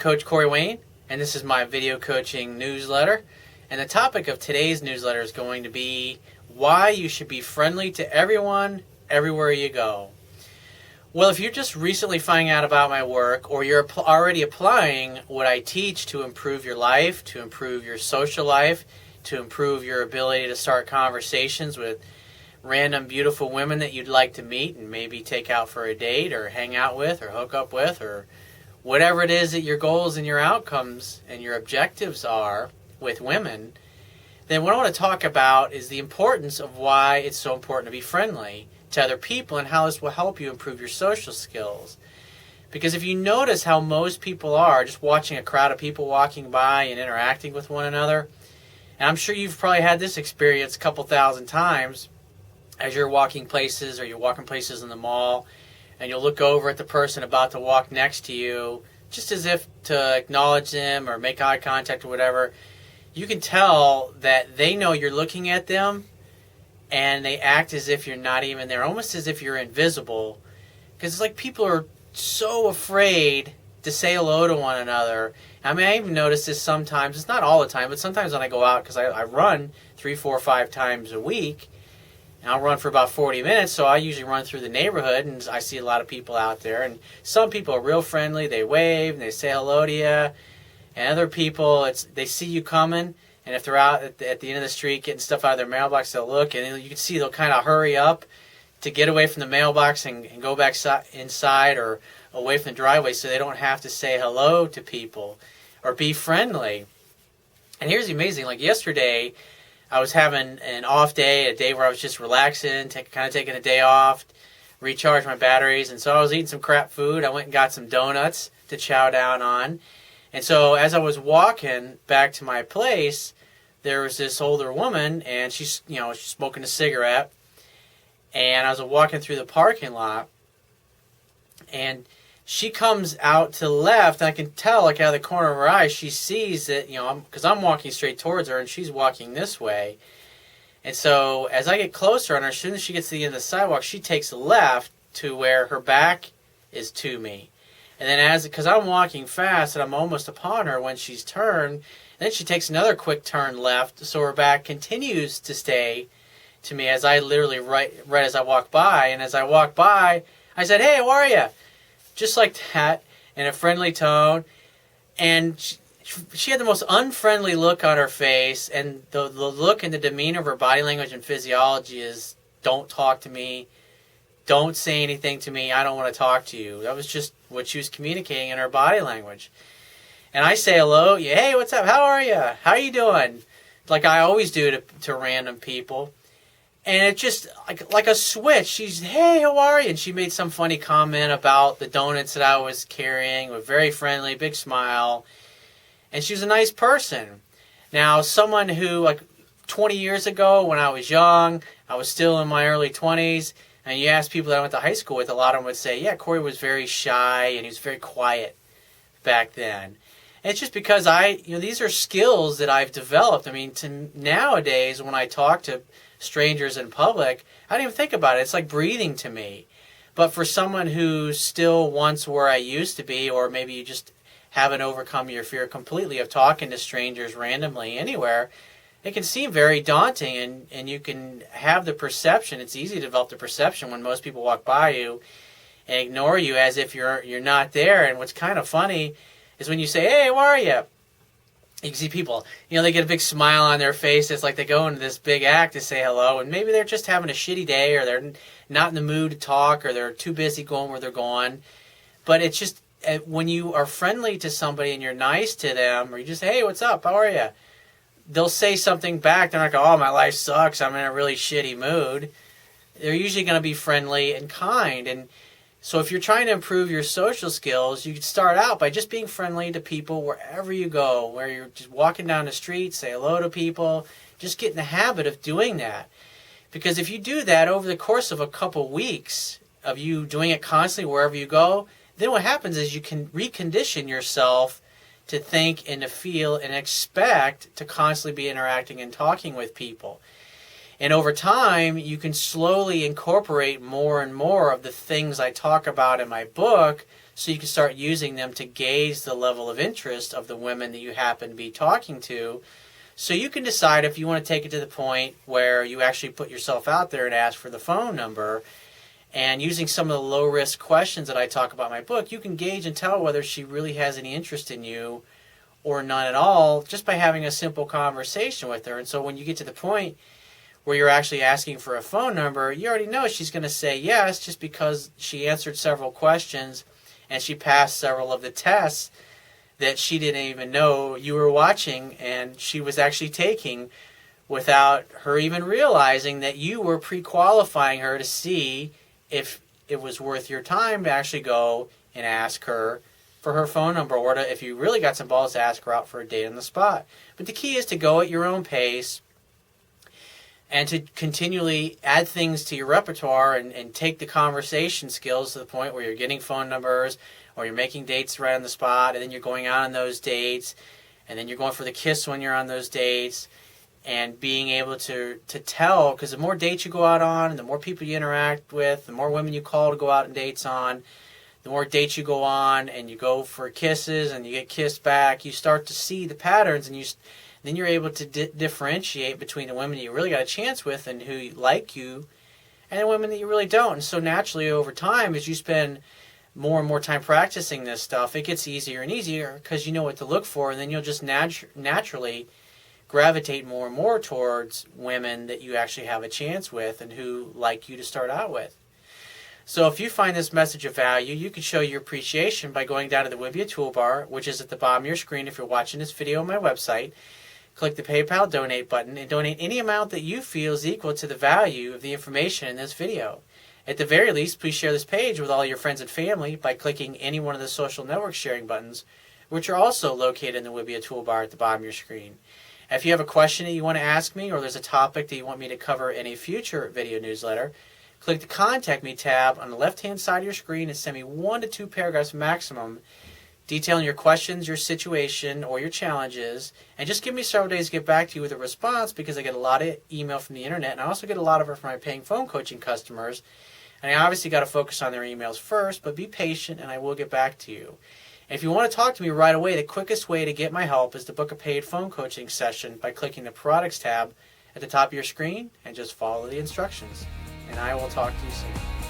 Coach Corey Wayne, and this is my video coaching newsletter. And the topic of today's newsletter is going to be why you should be friendly to everyone, everywhere you go. Well, if you're just recently finding out about my work, or you're already applying what I teach to improve your life, to improve your social life, to improve your ability to start conversations with random beautiful women that you'd like to meet and maybe take out for a date or hang out with or hook up with, or whatever it is that your goals and your outcomes and your objectives are with women, then what I want to talk about is the importance of why it's so important to be friendly to other people and how this will help you improve your social skills. Because if you notice how most people are just watching a crowd of people walking by and interacting with one another, and I'm sure you've probably had this experience a couple thousand times as you're walking places, or you're walking places in the mall, and you'll look over at the person about to walk next to you just as if to acknowledge them or make eye contact or whatever. You can tell that they know you're looking at them, and they act as if you're not even there, almost as if you're invisible. Because it's like people are so afraid to say hello to one another. I mean, I even notice this sometimes. It's not all the time, but sometimes when I go out, because I run 3, 4, 5 times a week, and I'll run for about 40 minutes, so I usually run through the neighborhood, and I see a lot of people out there. And some people are real friendly. They wave, and they say hello to you. And other people, they see you coming, and if they're out at the end of the street getting stuff out of their mailbox, they'll look, and you can see they'll kind of hurry up to get away from the mailbox and go back inside or away from the driveway so they don't have to say hello to people or be friendly. And here's the amazing, like yesterday, I was having an off day, a day where I was just relaxing, kind of taking a day off, recharge my batteries. And so I was eating some crap food. I went and got some donuts to chow down on. And so as I was walking back to my place, there was this older woman, and she's smoking a cigarette. And I was walking through the parking lot, and she comes out to the left, and I can tell, like, out of the corner of her eye, she sees that, because I'm walking straight towards her, and she's walking this way. And so as I get closer on her, as soon as she gets to the end of the sidewalk, she takes a left to where her back is to me. And then because I'm walking fast, and I'm almost upon her when she's turned, and then she takes another quick turn left, so her back continues to stay to me as I literally, right as I walk by. And as I walk by, I said, "Hey, how are you?" Just like that, in a friendly tone. And she had the most unfriendly look on her face, and the look and the demeanor of her body language and physiology is, "Don't talk to me. Don't say anything to me. I don't want to talk to you." That was just what she was communicating in her body language. And I say hello. "Hey, what's up? How are you? How are you doing?" Like I always do to random people. And it just, like a switch, she's, "Hey, how are you?" And she made some funny comment about the donuts that I was carrying, with very friendly, big smile. And she was a nice person. Now, someone who, like 20 years ago, when I was young, I was still in my early 20s, and you ask people that I went to high school with, a lot of them would say, "Yeah, Corey was very shy, and he was very quiet back then." And it's just because these are skills that I've developed. I mean, nowadays, when I talk to strangers in public, I don't even think about it. It's like breathing to me. But for someone who still wants where I used to be, or maybe you just haven't overcome your fear completely of talking to strangers randomly anywhere, it can seem very daunting, and you can have the perception. It's easy to develop the perception when most people walk by you and ignore you as if you're not there. And what's kind of funny is when you say, "Hey, how are you?" You can see people, they get a big smile on their face. It's like they go into this big act to say hello, and maybe they're just having a shitty day, or they're not in the mood to talk, or they're too busy going where they're going. But it's just, when you are friendly to somebody and you're nice to them, or you just say, "Hey, what's up? How are you?" They'll say something back. They're not going, "Oh, my life sucks. I'm in a really shitty mood." They're usually going to be friendly and kind. And so if you're trying to improve your social skills, you could start out by just being friendly to people wherever you go, where you're just walking down the street, say hello to people. Just get in the habit of doing that. Because if you do that over the course of a couple weeks of you doing it constantly wherever you go, then what happens is you can recondition yourself to think and to feel and expect to constantly be interacting and talking with people. And over time, you can slowly incorporate more and more of the things I talk about in my book, so you can start using them to gauge the level of interest of the women that you happen to be talking to. So you can decide if you want to take it to the point where you actually put yourself out there and ask for the phone number. And using some of the low-risk questions that I talk about in my book, you can gauge and tell whether she really has any interest in you or none at all, just by having a simple conversation with her. And so when you get to the point where you're actually asking for a phone number, you already know she's going to say yes, just because she answered several questions and she passed several of the tests that she didn't even know you were watching and she was actually taking without her even realizing that you were pre-qualifying her to see if it was worth your time to actually go and ask her for her phone number, or to, if you really got some balls, to ask her out for a date on the spot. But the key is to go at your own pace and to continually add things to your repertoire and take the conversation skills to the point where you're getting phone numbers, or you're making dates right on the spot, and then you're going out on those dates, and then you're going for the kiss when you're on those dates, and being able to tell, because the more dates you go out on, and the more people you interact with, the more women you call to go out on dates on, the more dates you go on, and you go for kisses, and you get kissed back, you start to see the patterns, and then you're able to differentiate between the women that you really got a chance with and who like you, and the women that you really don't. And so naturally over time, as you spend more and more time practicing this stuff, it gets easier and easier because you know what to look for, and then you'll just naturally gravitate more and more towards women that you actually have a chance with and who like you to start out with. So if you find this message of value, you can show your appreciation by going down to the Wimbia toolbar, which is at the bottom of your screen if you're watching this video on my website. Click the PayPal donate button and donate any amount that you feel is equal to the value of the information in this video. At the very least, please share this page with all your friends and family by clicking any one of the social network sharing buttons, which are also located in the Wimbia toolbar at the bottom of your screen. If you have a question that you want to ask me, or there's a topic that you want me to cover in a future video newsletter, click the Contact Me tab on the left-hand side of your screen and send me 1 to 2 paragraphs maximum detailing your questions, your situation, or your challenges, and just give me several days to get back to you with a response, because I get a lot of email from the internet, and I also get a lot of it from my paying phone coaching customers, and I obviously got to focus on their emails first, but be patient and I will get back to you. And if you want to talk to me right away, the quickest way to get my help is to book a paid phone coaching session by clicking the Products tab at the top of your screen and just follow the instructions. And I will talk to you soon.